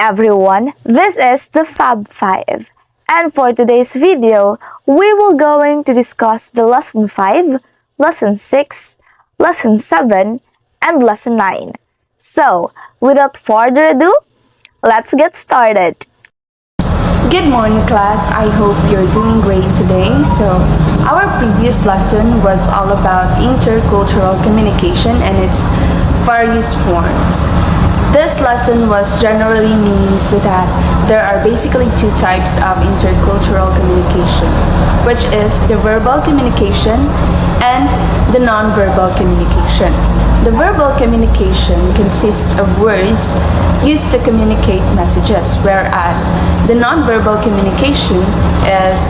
everyone, this is the Fab 5. And for today's video, we will going to discuss the Lesson 5, Lesson 6, Lesson 7, and Lesson 9. So, without further ado, let's get started. Good morning, class. I hope you're doing great today. So, our previous lesson was all about intercultural communication and its various forms. This lesson was generally means that there are basically two types of intercultural communication, which is the verbal communication and the non-verbal communication. The verbal communication consists of words used to communicate messages, whereas the non-verbal communication is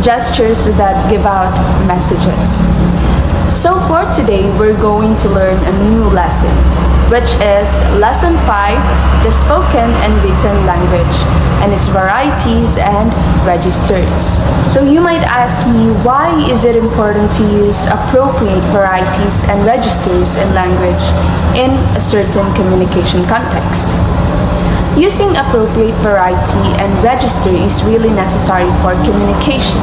gestures that give out messages. So for today, we're going to learn a new lesson, which is Lesson 5, the spoken and written language, and its varieties and registers. So you might ask me, why is it important to use appropriate varieties and registers in language in a certain communication context? Using appropriate variety and register is really necessary for communication,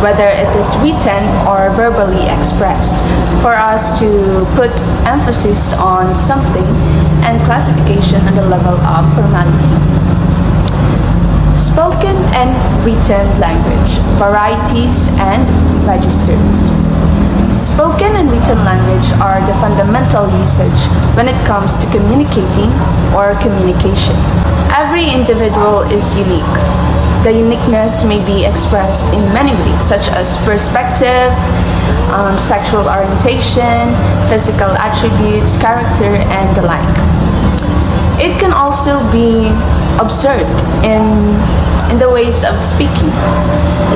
whether it is written or verbally expressed, for us to put emphasis on something and classification on the level of formality. Spoken and written language, varieties and registers. Spoken and written language are the fundamental usage when it comes to communicating or communication. Every individual is unique. The uniqueness may be expressed in many ways, such as perspective, sexual orientation, physical attributes, character, and the like. It can also be observed in the ways of speaking.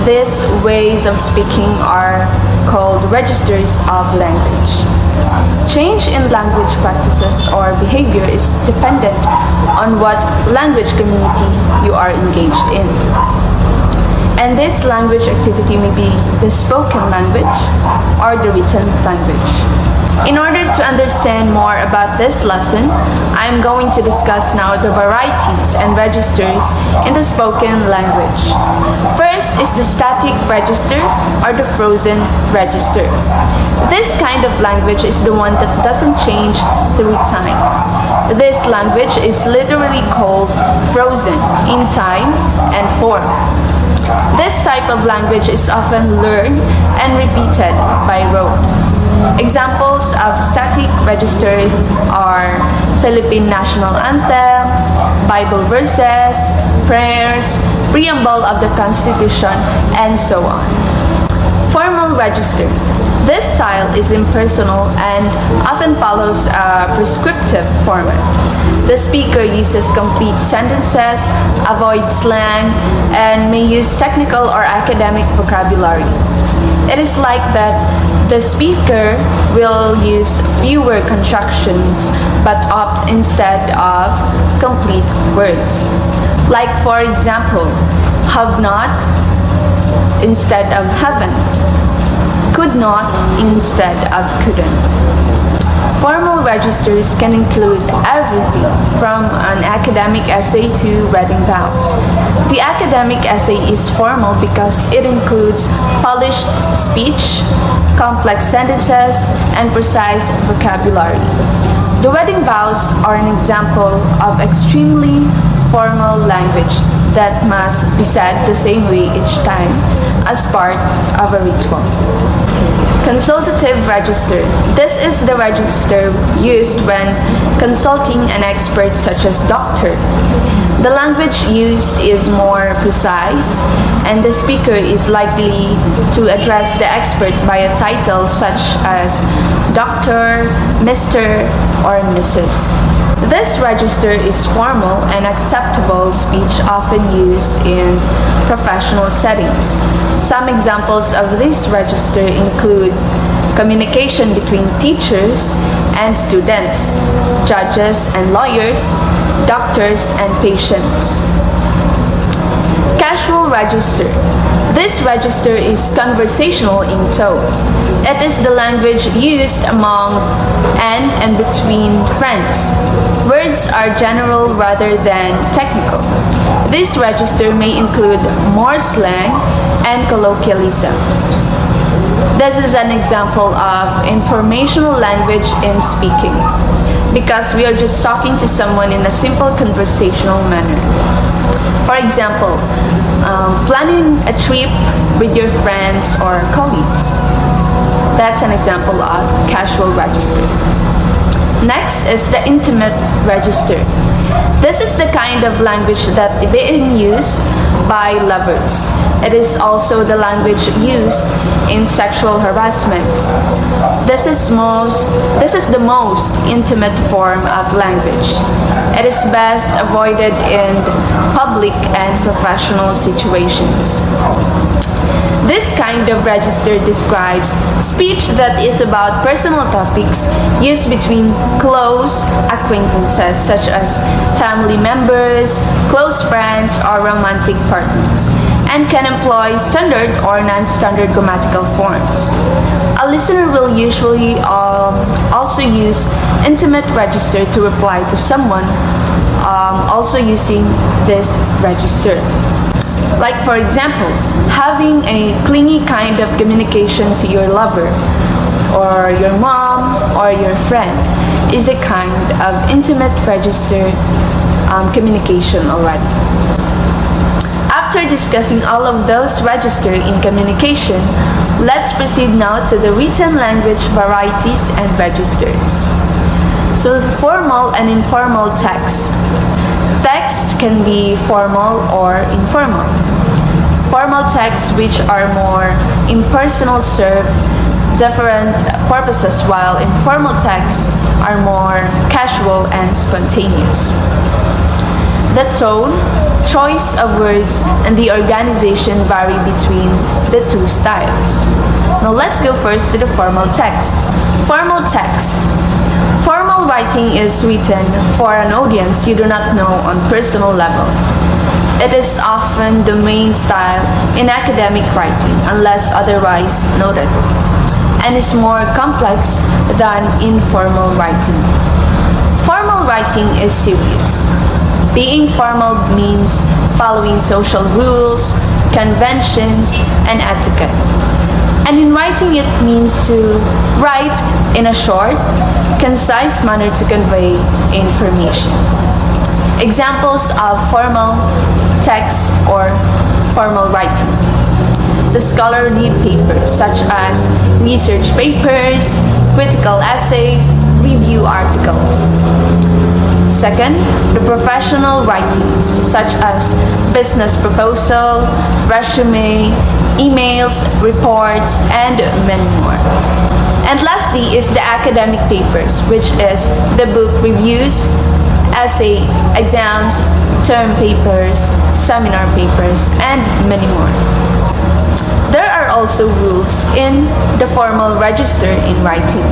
These ways of speaking are called registers of language. Change in language practices or behavior is dependent on what language community you are engaged in. And this language activity may be the spoken language or the written language. In order to understand more about this lesson, I am going to discuss now the varieties and registers in the spoken language. First is the static register or the frozen register. This kind of language is the one that doesn't change through time. This language is literally called frozen in time and form. This type of language is often learned and repeated by rote. Examples of static register are Philippine National Anthem, Bible verses, prayers, preamble of the Constitution, and so on. Formal register. This style is impersonal and often follows a prescriptive format. The speaker uses complete sentences, avoids slang, and may use technical or academic vocabulary. It is like that the speaker will use fewer constructions but opt instead of complete words. Like for example, have not instead of haven't, could not instead of couldn't. Formal registers can include everything from an academic essay to wedding vows. The academic essay is formal because it includes polished speech, complex sentences, and precise vocabulary. The wedding vows are an example of extremely formal language that must be said the same way each time as part of a ritual. Consultative register. This is the register used when consulting an expert such as doctor. The language used is more precise, and the speaker is likely to address the expert by a title such as Dr., Mr., or Mrs. This register is formal and acceptable speech often used in professional settings. Some examples of this register include communication between teachers and students, judges and lawyers, doctors and patients. Casual register. This register is conversational in tone. It is the language used among and between friends. Words are general rather than technical. This register may include more slang and colloquialisms. This is an example of informational language in speaking, because we are just talking to someone in a simple conversational manner. For example, planning a trip with your friends or colleagues. That's an example of casual register. Next is the intimate register. This is the kind of language that is being used by lovers. It is also the language used in sexual harassment. This is the most intimate form of language. It is best avoided in public and professional situations. This kind of register describes speech that is about personal topics used between close acquaintances such as family members, close friends, or romantic partners, and can employ standard or non-standard grammatical forms. A listener will usually also use intimate register to reply to someone also using this register. Like, for example, having a clingy kind of communication to your lover or your mom or your friend is a kind of intimate register communication already. After discussing all of those registers in communication, let's proceed now to the written language varieties and registers. So the formal and informal text. Text can be formal or informal. Formal texts, which are more impersonal, serve different purposes, while informal texts are more casual and spontaneous. The tone, choice of words, and the organization vary between the two styles. Now let's go first to the formal text. Formal text. Formal writing is written for an audience you do not know on personal level. It is often the main style in academic writing, unless otherwise noted, and is more complex than informal writing. Formal writing is serious. Being formal means following social rules, conventions, and etiquette. And in writing, it means to write in a short, concise manner to convey information. Examples of formal text or formal writing. The scholarly papers such as research papers, critical essays, review articles. Second, the professional writings such as business proposal, resume, emails, reports, and many more. And lastly is the academic papers, which is the book reviews, essay, exams, term papers, seminar papers, and many more. There are also rules in the formal register in writing.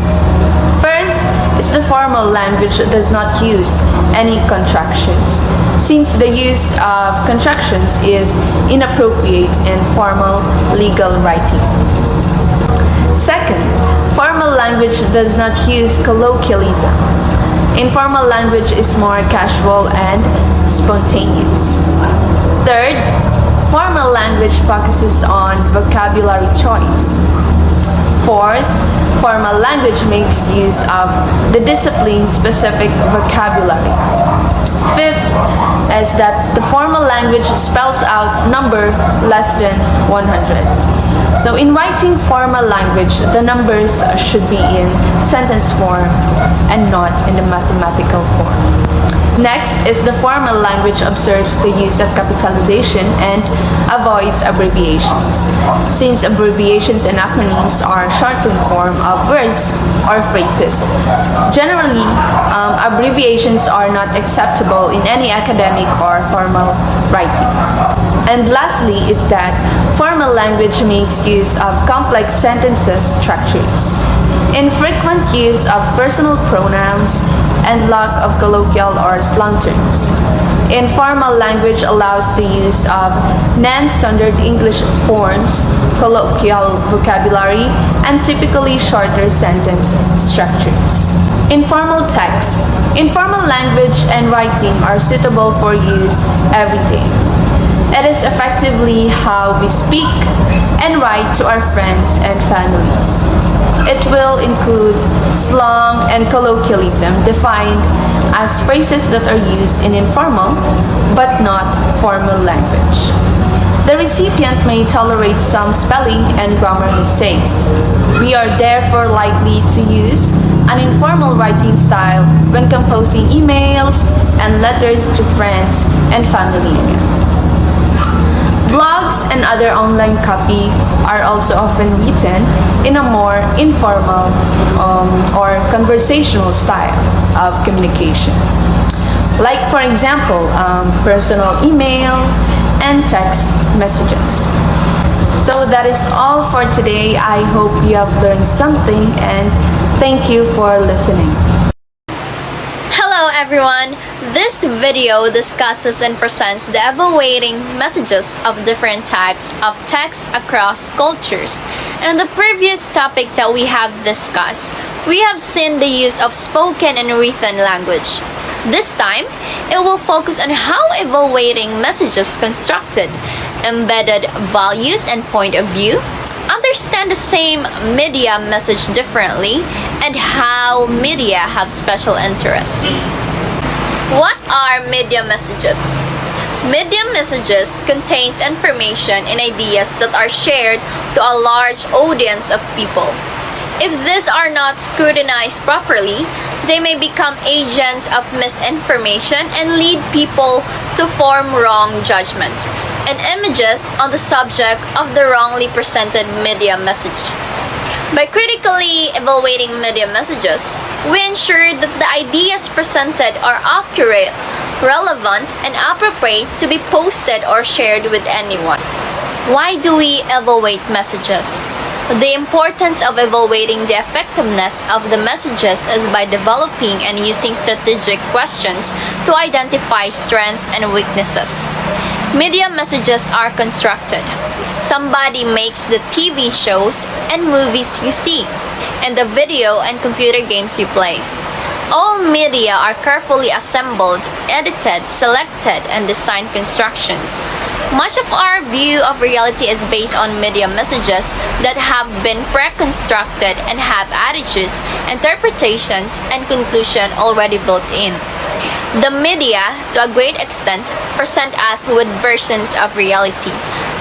First is the formal language does not use any contractions, since the use of contractions is inappropriate in formal legal writing. Second, formal language does not use colloquialism. Informal language is more casual and spontaneous. Third, formal language focuses on vocabulary choice. Fourth, formal language makes use of the discipline-specific vocabulary. Fifth is that the formal language spells out number less than 100. So in writing formal language, the numbers should be in sentence form and not in the mathematical form. Next is the formal language observes the use of capitalization and avoids abbreviations, since abbreviations and acronyms are shortened form of words or phrases. Generally, abbreviations are not acceptable in any academic or formal writing. And lastly is that formal language makes use of complex sentences structures, infrequent use of personal pronouns, and lack of colloquial or slang terms. Informal language allows the use of non-standard English forms, colloquial vocabulary, and typically shorter sentence structures. Informal text. Informal language and writing are suitable for use every day. It is effectively how we speak and write to our friends and families. It will include slang and colloquialism defined as phrases that are used in informal but not formal language. The recipient may tolerate some spelling and grammar mistakes. We are therefore likely to use an informal writing style when composing emails and letters to friends and family again. Blogs and other online copy are also often written in a more informal or conversational style of communication. Like, for example, personal email and text messages. So that is all for today. I hope you have learned something and thank you for listening. Hello everyone! This video discusses and presents the evaluating messages of different types of text across cultures. In the previous topic that we have discussed, we have seen the use of spoken and written language. This time, it will focus on how evaluating messages constructed, embedded values and point of view, understand the same media message differently, and how media have special interests. What are media messages? Media messages contains information and ideas that are shared to a large audience of people. If these are not scrutinized properly, they may become agents of misinformation and lead people to form wrong judgment and images on the subject of the wrongly presented media message. By critically evaluating media messages, we ensure that the ideas presented are accurate, relevant, and appropriate to be posted or shared with anyone. Why do we evaluate messages? The importance of evaluating the effectiveness of the messages is by developing and using strategic questions to identify strengths and weaknesses. Media messages are constructed. Somebody makes the TV shows and movies you see, and the video and computer games you play. All media are carefully assembled, edited, selected, and designed constructions. Much of our view of reality is based on media messages that have been pre-constructed and have attitudes, interpretations, and conclusion already built in. The media, to a great extent, present us with versions of reality.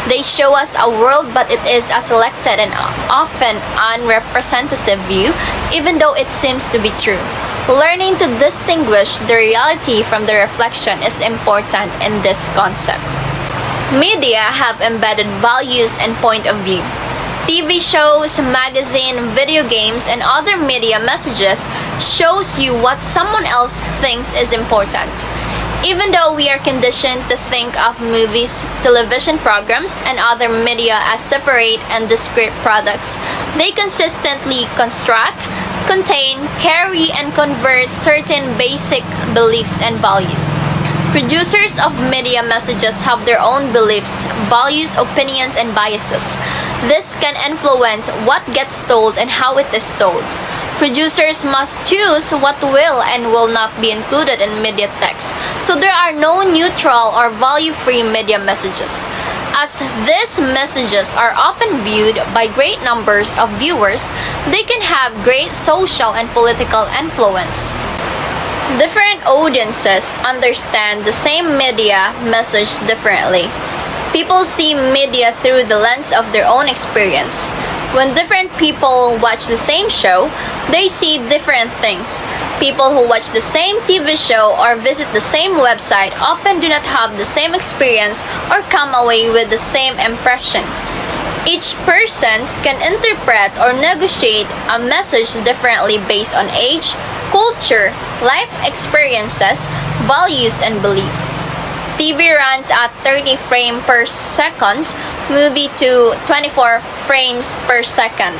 They show us a world, but it is a selected and often unrepresentative view, even though it seems to be true. Learning to distinguish the reality from the reflection is important in this concept. Media have embedded values and point of view. TV shows, magazine, video games, and other media messages shows you what someone else thinks is important. Even though we are conditioned to think of movies, television programs, and other media as separate and discrete products, they consistently construct, contain, carry, and convert certain basic beliefs and values. Producers of media messages have their own beliefs, values, opinions, and biases. This can influence what gets told and how it is told. Producers must choose what will and will not be included in media text, so there are no neutral or value-free media messages. As these messages are often viewed by great numbers of viewers, they can have great social and political influence. Different audiences understand the same media message differently. People see media through the lens of their own experience. When different people watch the same show, they see different things. People who watch the same TV show or visit the same website often do not have the same experience or come away with the same impression. Each person can interpret or negotiate a message differently based on age, culture, life experiences, values, and beliefs. TV runs at 30 frames per second, movie to 24 frames per second.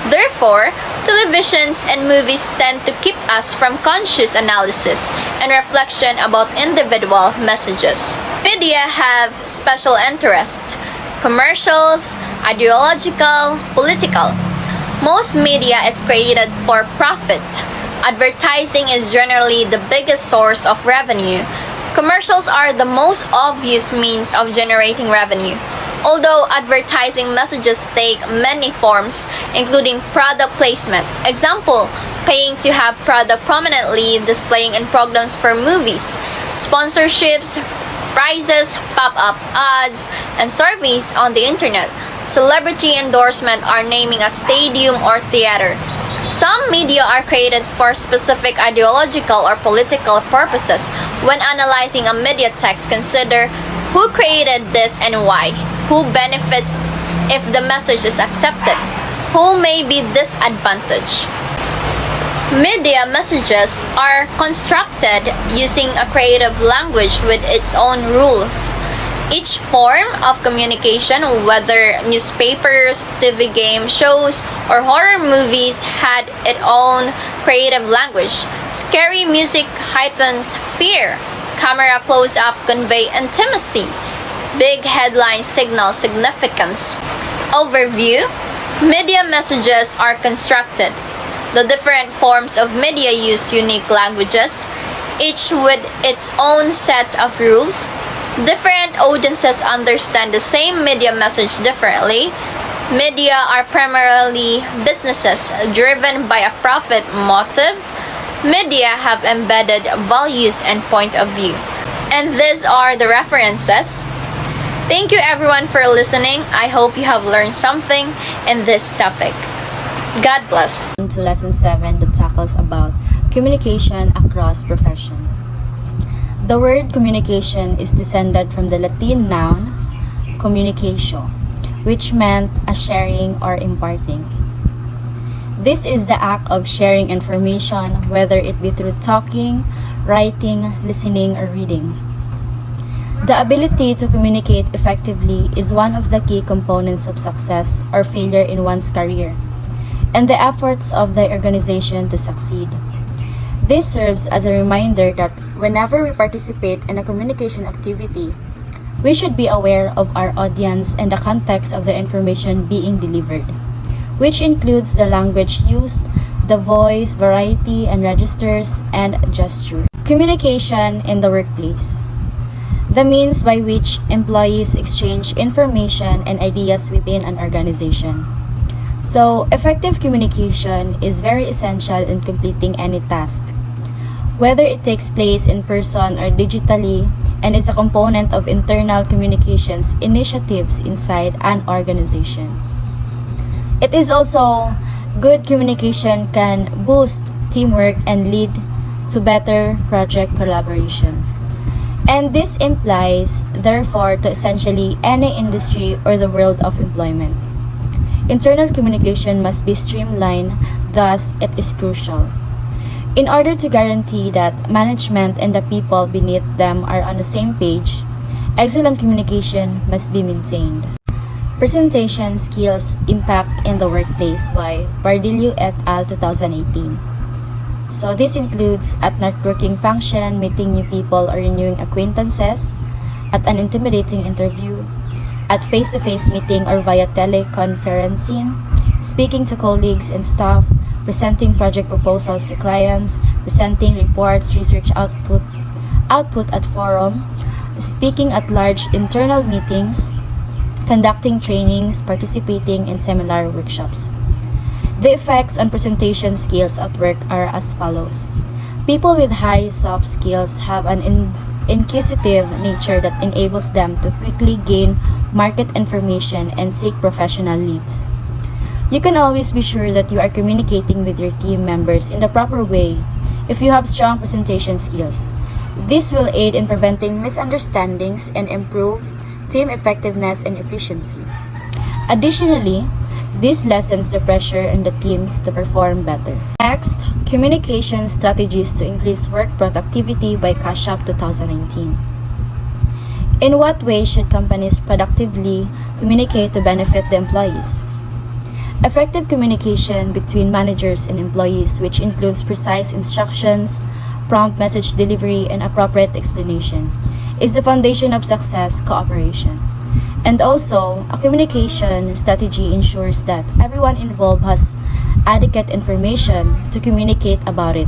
Therefore, televisions and movies tend to keep us from conscious analysis and reflection about individual messages. Media have special interest: commercials, ideological, political. Most media is created for profit. Advertising is generally the biggest source of revenue. Commercials are the most obvious means of generating revenue. Although advertising messages take many forms, including product placement. Example, paying to have product prominently displaying in programs for movies, sponsorships, prizes, pop-up ads, and surveys on the internet. Celebrity endorsement are naming a stadium or theater. Some media are created for specific ideological or political purposes. When analyzing a media text, consider who created this and why, who benefits if the message is accepted, who may be disadvantaged. Media messages are constructed using a creative language with its own rules. Each form of communication, whether newspapers, TV game shows, or horror movies, had its own creative language. Scary music heightens fear. Camera close-up convey intimacy. Big headlines signal significance. Overview: media messages are constructed. The different forms of media use unique languages, each with its own set of rules. Different audiences understand the same media message differently. Media are primarily businesses driven by a profit motive. Media have embedded values and point of view. And these are the references. Thank you everyone for listening. I hope you have learned something in this topic. God bless. To lesson 7 that tackles about communication across profession. The word communication is descended from the Latin noun communicatio, which meant a sharing or imparting. This is the act of sharing information, whether it be through talking, writing, listening, or reading. The ability to communicate effectively is one of the key components of success or failure in one's career, and the efforts of the organization to succeed. This serves as a reminder that whenever we participate in a communication activity, we should be aware of our audience and the context of the information being delivered, which includes the language used, the voice, variety, and registers, and gesture. Communication in the workplace: the means by which employees exchange information and ideas within an organization. So, effective communication is very essential in completing any task, whether it takes place in person or digitally, and is a component of internal communications initiatives inside an organization. It is also good communication can boost teamwork and lead to better project collaboration. And this implies, therefore, to essentially any industry or the world of employment. Internal communication must be streamlined, thus it is crucial. In order to guarantee that management and the people beneath them are on the same page, excellent communication must be maintained. Presentation Skills Impact in the Workplace by Bardillo et al. 2018. So this includes at networking function, meeting new people or renewing acquaintances, at an intimidating interview, at face-to-face meeting or via teleconferencing, speaking to colleagues and staff, presenting project proposals to clients, presenting reports, research output at forum, speaking at large internal meetings, conducting trainings, participating in seminar workshops. The effects on presentation skills at work are as follows. People with high soft skills have an inquisitive nature that enables them to quickly gain market information and seek professional leads. You can always be sure that you are communicating with your team members in the proper way if you have strong presentation skills. This will aid in preventing misunderstandings and improve team effectiveness and efficiency. Additionally, this lessens the pressure on the teams to perform better. Next, communication strategies to increase work productivity by Kashyap 2019. In what way should companies productively communicate to benefit the employees? Effective communication between managers and employees, which includes precise instructions, prompt message delivery, and appropriate explanation, is the foundation of success cooperation. And also, a communication strategy ensures that everyone involved has adequate information to communicate about it,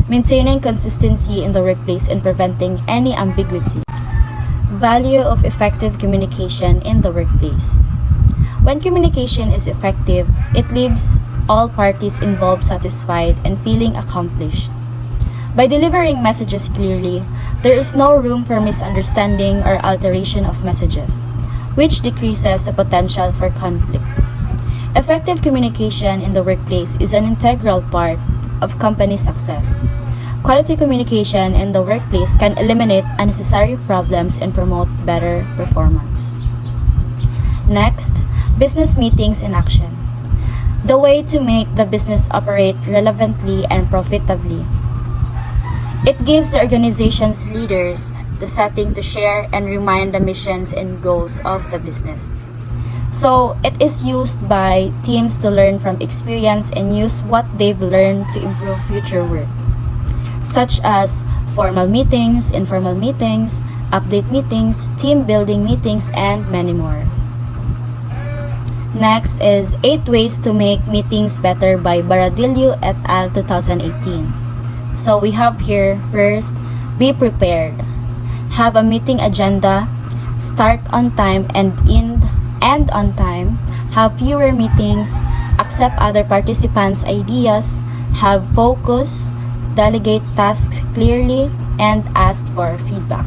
maintaining consistency in the workplace and preventing any ambiguity. Value of effective communication in the workplace. When communication is effective, it leaves all parties involved satisfied and feeling accomplished. By delivering messages clearly, there is no room for misunderstanding or alteration of messages, which decreases the potential for conflict. Effective communication in the workplace is an integral part of company success. Quality communication in the workplace can eliminate unnecessary problems and promote better performance. Next, business meetings in action. The way to make the business operate relevantly and profitably. It gives the organization's leaders the setting to share and remind the missions and goals of the business. So, it is used by teams to learn from experience and use what they've learned to improve future work, such as formal meetings, informal meetings, update meetings, team building meetings, and many more. Next is 8 Ways to Make Meetings Better by Baradillo et al. 2018. So we have here first, be prepared. Have a meeting agenda, start on time and end on time, have fewer meetings, accept other participants' ideas, have focus, delegate tasks clearly, and ask for feedback.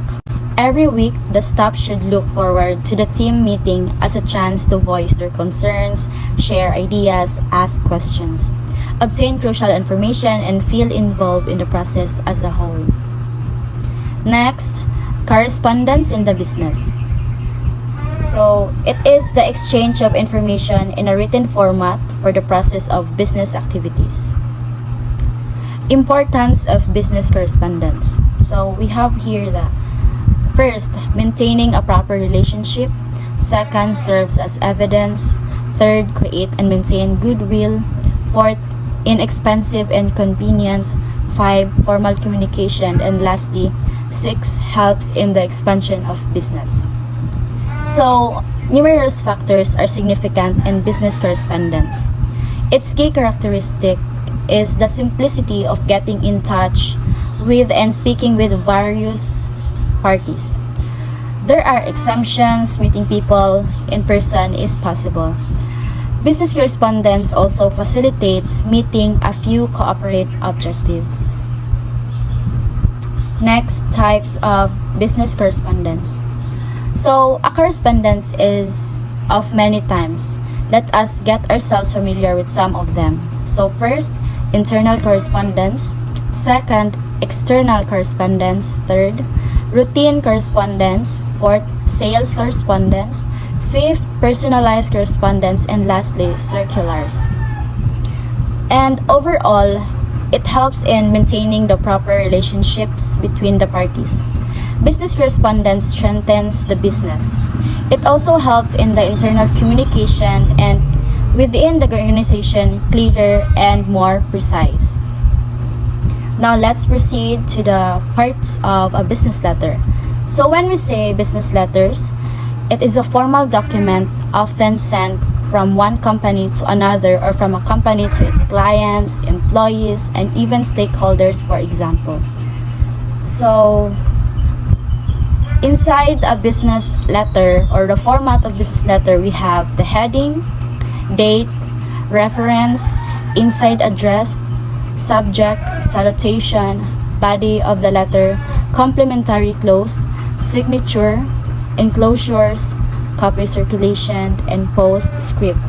Every week, the staff should look forward to the team meeting as a chance to voice their concerns, share ideas, ask questions, obtain crucial information, and feel involved in the process as a whole. Next, correspondence in the business. So, it is the exchange of information in a written format for the process of business activities. Importance of business correspondence. So, we have here the first, maintaining a proper relationship. Second, serves as evidence. Third, create and maintain goodwill. Fourth, inexpensive and convenient. 5, formal communication. And lastly, 6, helps in the expansion of business. So, numerous factors are significant in business correspondence. Its key characteristic is the simplicity of getting in touch with and speaking with various parties. There are exemptions, meeting people in person is possible. Business correspondence also facilitates meeting a few corporate objectives. Next, types of business correspondence. So, a correspondence is of many types. Let us get ourselves familiar with some of them. So, first, internal correspondence. Second, external correspondence. Third, routine correspondence. Fourth, sales correspondence. Fifth, personalized correspondence. And lastly, circulars. And overall, it helps in maintaining the proper relationships between the parties. Business correspondence strengthens the business. It also helps in the internal communication and within the organization clearer and more precise. Now let's proceed to the parts of a business letter. So when we say business letters, it is a formal document often sent from one company to another or from a company to its clients, employees, and even stakeholders, for example. So, inside a business letter or the format of business letter, we have the heading, date, reference, inside address, subject, salutation, body of the letter, complimentary clause, signature, enclosures, copy circulation, and postscript.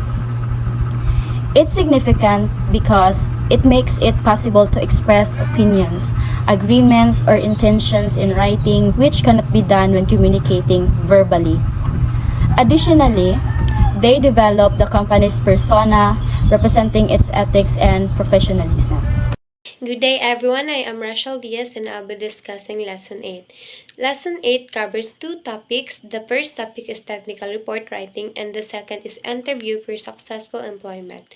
It's significant because it makes it possible to express opinions, agreements, or intentions in writing which cannot be done when communicating verbally. Additionally, they develop the company's persona, representing its ethics and professionalism. Good day everyone, I am Rachel Diaz and I'll be discussing Lesson 8. Lesson 8 covers two topics. The first topic is technical report writing and the second is interview for successful employment.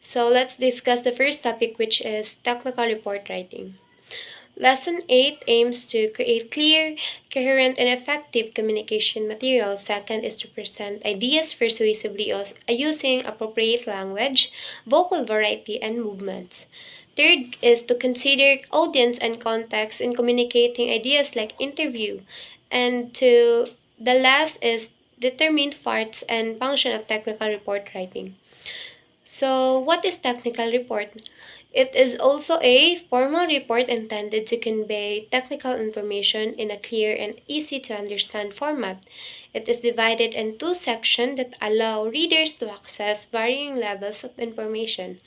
So let's discuss the first topic, which is technical report writing. Lesson 8 aims to create clear, coherent, and effective communication material. Second is to present ideas persuasively using appropriate language, vocal variety, and movements. Third is to consider audience and context in communicating ideas like interview. And to the last is determine parts and function of technical report writing. So, what is technical report? It is also a formal report intended to convey technical information in a clear and easy to understand format. It is divided in two sections that allow readers to access varying levels of information.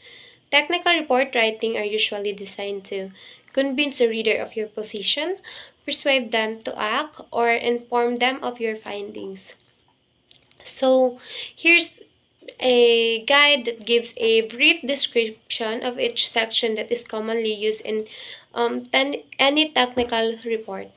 Technical report writing are usually designed to convince the reader of your position, persuade them to act, or inform them of your findings. So, here's a guide that gives a brief description of each section that is commonly used in any technical report.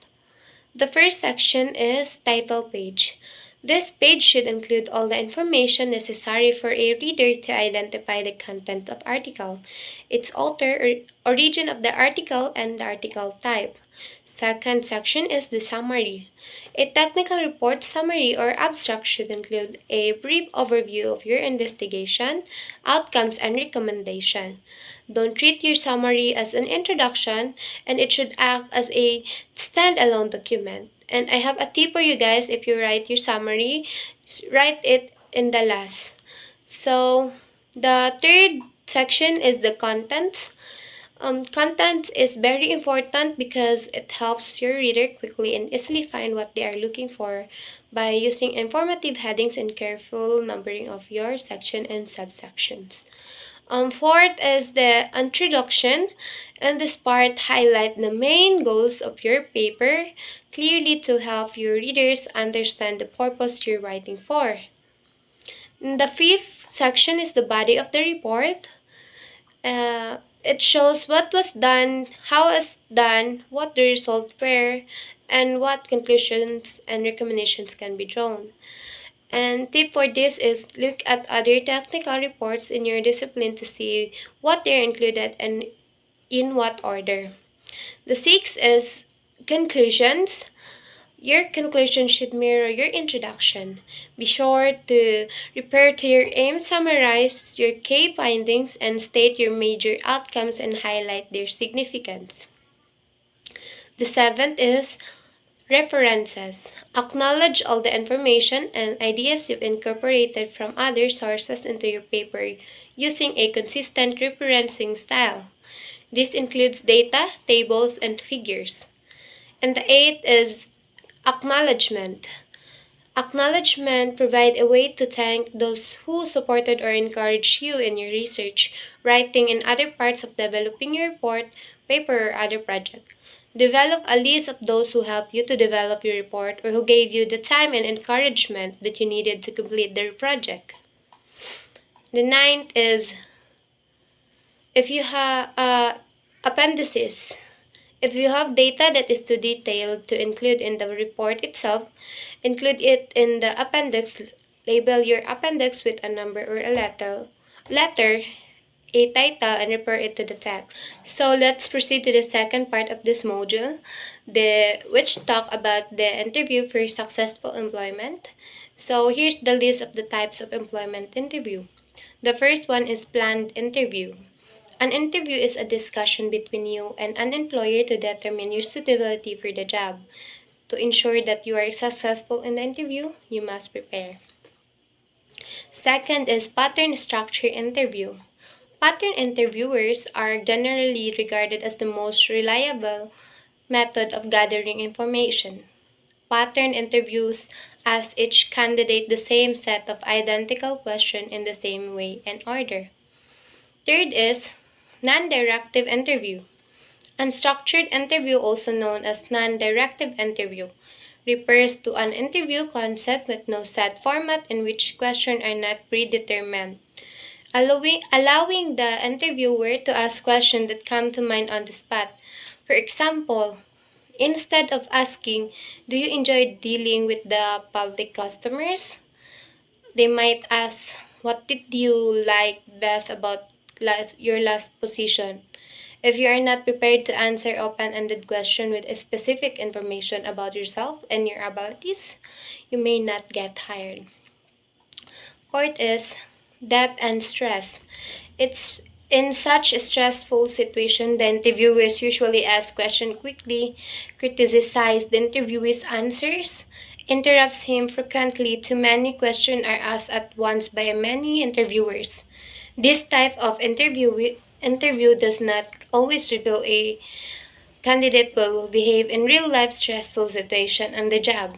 The first section is title page. This page should include all the information necessary for a reader to identify the content of article, its author, origin of the article, and the article type. Second section is the summary. A technical report summary or abstract should include a brief overview of your investigation, outcomes, and recommendation. Don't treat your summary as an introduction, and it should act as a standalone document. And I have a tip for you guys: if you write your summary, write it in the last. So, the third section is the content. Content is very important because it helps your reader quickly and easily find what they are looking for by using informative headings and careful numbering of your section and subsections. Fourth is the introduction, and this part highlight the main goals of your paper clearly to help your readers understand the purpose you're writing for. The fifth section is the body of the report. It shows what was done, how it's done, what the results were, and what conclusions and recommendations can be drawn. And tip for this is look at other technical reports in your discipline to see what they're included and in what order. The sixth is conclusions. Your conclusion should mirror your introduction. Be sure to refer to your aim, summarize your key findings, and state your major outcomes and highlight their significance. The seventh is references. Acknowledge all the information and ideas you've incorporated from other sources into your paper using a consistent referencing style. This includes data, tables, and figures. And the eighth is acknowledgement. Acknowledgement provide a way to thank those who supported or encouraged you in your research, writing, and other parts of developing your report, paper, or other project. Develop a list of those who helped you to develop your report or who gave you the time and encouragement that you needed to complete the project. The ninth is if you have appendices. If you have data that is too detailed to include in the report itself, include it in the appendix. Label your appendix with a number or a letter, a title, and refer it to the text. So let's proceed to the second part of this module, which talk about the interview for successful employment. So here's the list of the types of employment interview. The first one is planned interview. An interview is a discussion between you and an employer to determine your suitability for the job. To ensure that you are successful in the interview, you must prepare. Second is pattern structure interview. Pattern interviewers are generally regarded as the most reliable method of gathering information. Pattern interviews ask each candidate the same set of identical questions in the same way and order. Third is non-directive interview. Unstructured interview, also known as non-directive interview, refers to an interview concept with no set format in which questions are not predetermined. allowing the interviewer to ask questions that come to mind on the spot. For example, instead of asking, "Do you enjoy dealing with the public customers?" they might ask, "What did you like best about your last position?" If you are not prepared to answer open-ended questions with specific information about yourself and your abilities, you may not get hired. Fourth is depth and stress. It's in such a stressful situation, the interviewers usually ask questions quickly, criticize the interviewee's answers, interrupts him frequently. Too many questions are asked at once by many interviewers. This type of interview does not always reveal a candidate will behave in real life stressful situation on the job.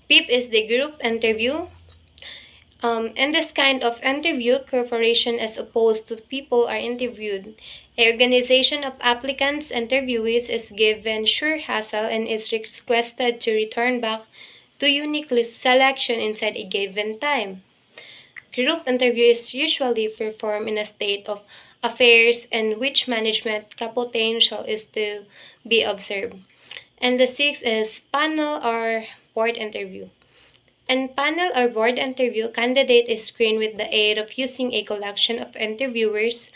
PIP is the group interview. In this kind of interview, cooperation as opposed to people are interviewed. A organization of applicants interviewees is given sure hassle and is requested to return back to unique list selection inside a given time. Group interview is usually performed in a state of affairs in which management potential is to be observed. And the sixth is panel or board interview. In panel or board interview, candidate is screened with the aid of using a collection of interviewers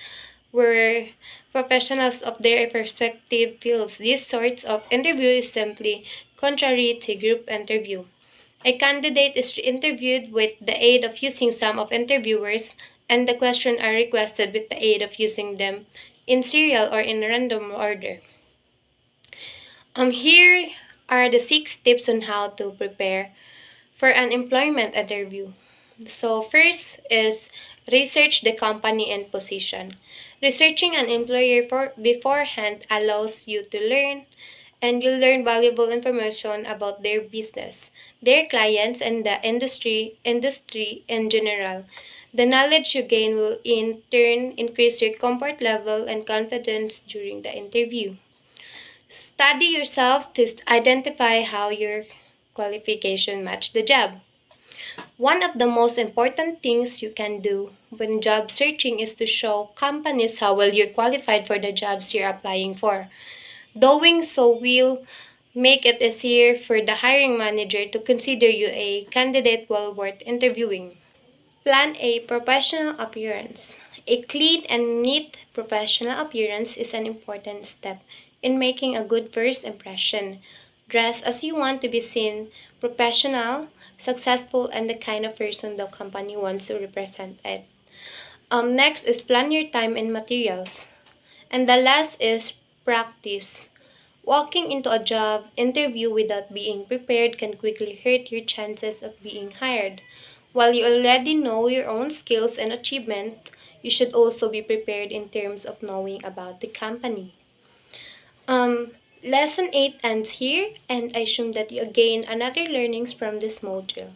were professionals of their respective fields. These sorts of interview is simply contrary to group interview. A candidate is interviewed with the aid of using some of interviewers, and the questions are requested with the aid of using them in serial or in random order. Here are the 6 tips on how to prepare for an employment interview. So first is research the company and position. Researching an employer beforehand allows you to learn and you'll learn valuable information about their business, their clients and the industry in general. The knowledge you gain will in turn increase your comfort level and confidence during the interview. Study yourself to identify how your qualification match the job. One of the most important things you can do when job searching is to show companies how well you're qualified for the jobs you're applying for. Doing so will make it easier for the hiring manager to consider you a candidate well worth interviewing. Plan a professional appearance. A clean and neat professional appearance is an important step in making a good first impression. Dress as you want to be seen, professional, successful, and the kind of person the company wants to represent it. Next is plan your time and materials. And the last is practice. Walking into a job interview without being prepared can quickly hurt your chances of being hired. While you already know your own skills and achievement, you should also be prepared in terms of knowing about the company. Lesson 8 ends here, and I assume that you gain another learnings from this module.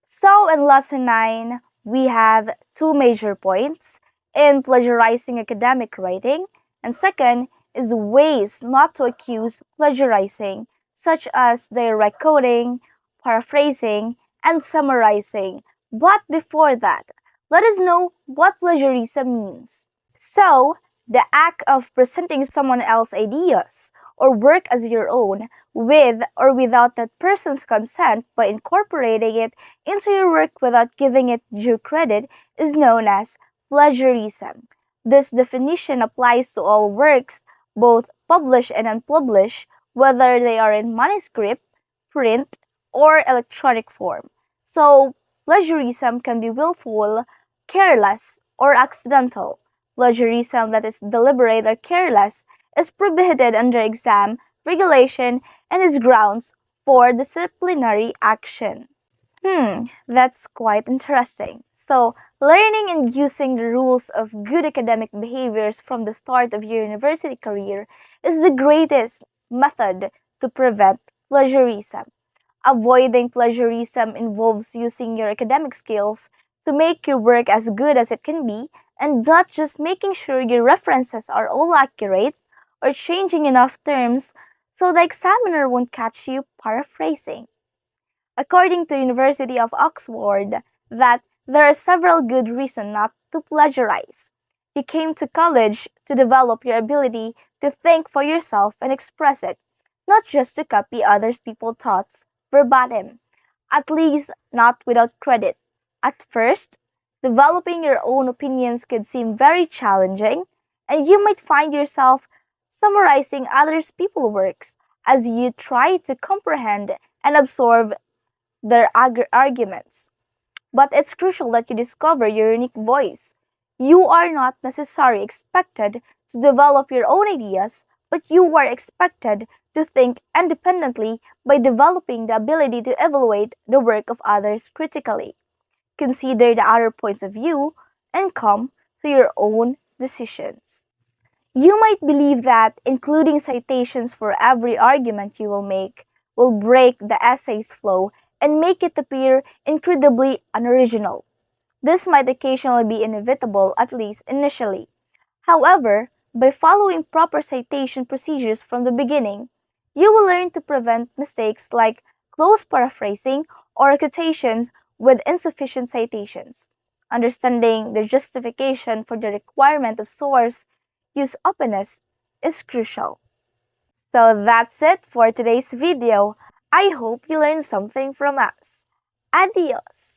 So in lesson 9, we have two major points in plagiarizing academic writing, and second is ways not to accuse plagiarizing, such as direct coding, paraphrasing, and summarizing. But before that, let us know what plagiarism means. So, the act of presenting someone else's ideas or work as your own with or without that person's consent by incorporating it into your work without giving it due credit is known as plagiarism. This definition applies to all works, both published and unpublished, whether they are in manuscript, print, or electronic form. So, plagiarism can be willful, careless, or accidental. Plagiarism that is deliberate or careless is prohibited under exam regulation and is grounds for disciplinary action. That's quite interesting. So, learning and using the rules of good academic behaviors from the start of your university career is the greatest method to prevent plagiarism. Avoiding plagiarism involves using your academic skills to make your work as good as it can be and not just making sure your references are all accurate or changing enough terms so the examiner won't catch you paraphrasing. According to University of Oxford, that There are several good reasons not to plagiarize. You came to college to develop your ability to think for yourself and express it, not just to copy others people's thoughts verbatim, at least not without credit. At first, developing your own opinions could seem very challenging, and you might find yourself summarizing others people's works as you try to comprehend and absorb their arguments. But it's crucial that you discover your unique voice. You are not necessarily expected to develop your own ideas, but you are expected to think independently by developing the ability to evaluate the work of others critically, consider the other points of view, and come to your own decisions. You might believe that including citations for every argument you will make will break the essay's flow and make it appear incredibly unoriginal. This might occasionally be inevitable, at least initially. However, by following proper citation procedures from the beginning, you will learn to prevent mistakes like close paraphrasing or quotations with insufficient citations. Understanding the justification for the requirement of source use openness is crucial. So that's it for today's video. I hope you learned something from us. Adios!